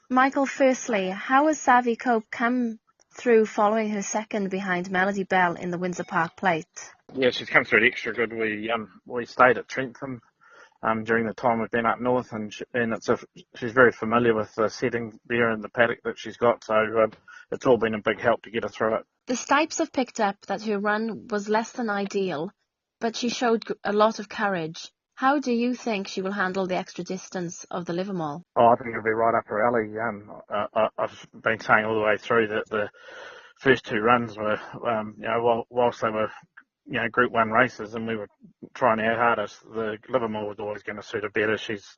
Michael, firstly, how has Savvy Coup come through following her second behind Melody Belle in the Windsor Park Plate? Yeah, she's come through extra good. We stayed at Trentham during the time we've been up north, and she's very familiar with the setting there in the paddock that she's got. So it's all been a big help to get her through it. The Stipes have picked up that her run was less than ideal, but she showed a lot of courage. How do you think she will handle the extra distance of the Livamol? Oh, I think it'll be right up her alley. I've been saying all the way through that the first two runs were, whilst they were, Group 1 races, and we were trying our hardest, the Livermore was always going to suit her better. She's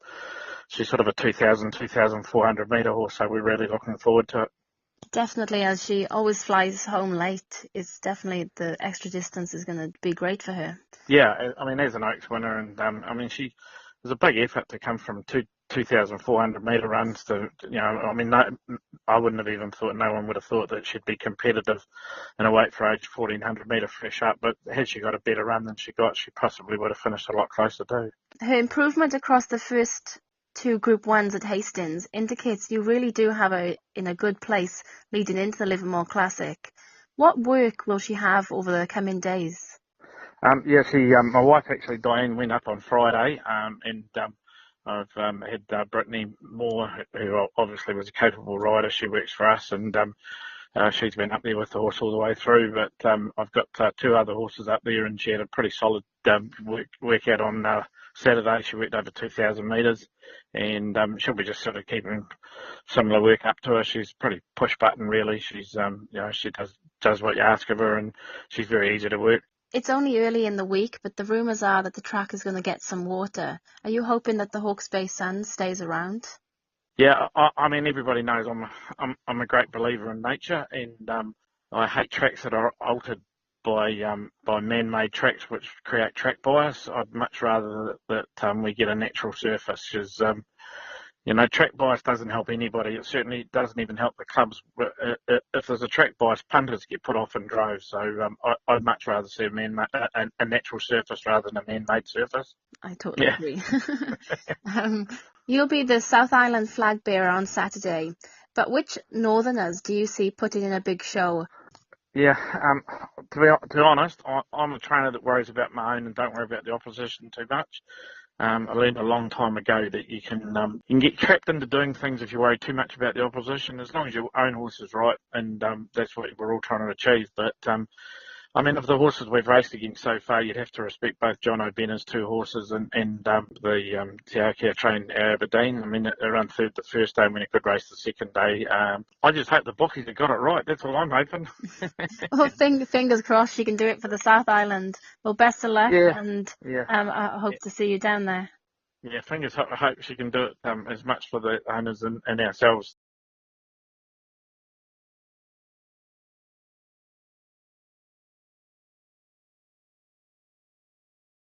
sort of a 2,400 metre horse, so we're really looking forward to it. Definitely, as she always flies home late, it's definitely the extra distance is going to be great for her. Yeah, I mean, as an Oaks winner, and she was a big effort to come from 2,400 metre runs to, I wouldn't have even thought, no one would have thought that she'd be competitive in a weight for age 1,400 metre fresh up, but had she got a better run than she got, she possibly would have finished a lot closer too. Her improvement across the first two Group 1s at Hastings indicates you really do have her in a good place leading into the Livamol Classic. What work will she have over the coming days? My wife actually, Diane, went up on Friday, and I've had Brittany Moore, who obviously was a capable rider. She works for us, and she's been up there with the horse all the way through. But I've got two other horses up there, and she had a pretty solid workout on Saturday. She worked over 2,000 metres, and she'll be just sort of keeping similar work up to her. She's pretty push button, really. She's she does what you ask of her, and she's very easy to work. It's only early in the week, but the rumours are that the track is going to get some water. Are you hoping that the Hawkes Bay sun stays around? Yeah, I mean, everybody knows I'm a great believer in nature, and I hate tracks that are altered by man-made tracks which create track bias. I'd much rather that we get a natural surface, because track bias doesn't help anybody. It certainly doesn't even help the clubs. If there's a track bias, punters get put off in droves. So I'd much rather see a natural surface rather than a man-made surface. I totally agree. You'll be the South Island flag bearer on Saturday, but which Northerners do you see putting in a big show? Yeah, to be honest, I'm a trainer that worries about my own and don't worry about the opposition too much. I learned a long time ago that you can get trapped into doing things if you worry too much about the opposition, as long as your own horse is right, and that's what we're all trying to achieve. But of the horses we've raced against so far, you'd have to respect both John O'Benner's two horses and the Te Akea trained Aberdeen. I mean, they ran third the first day and went a good race the second day. I just hope the bookies have got it right. That's all I'm hoping. Well, fingers crossed she can do it for the South Island. Well, best of luck, and I hope to see you down there. Yeah, I hope she can do it as much for the owners and ourselves.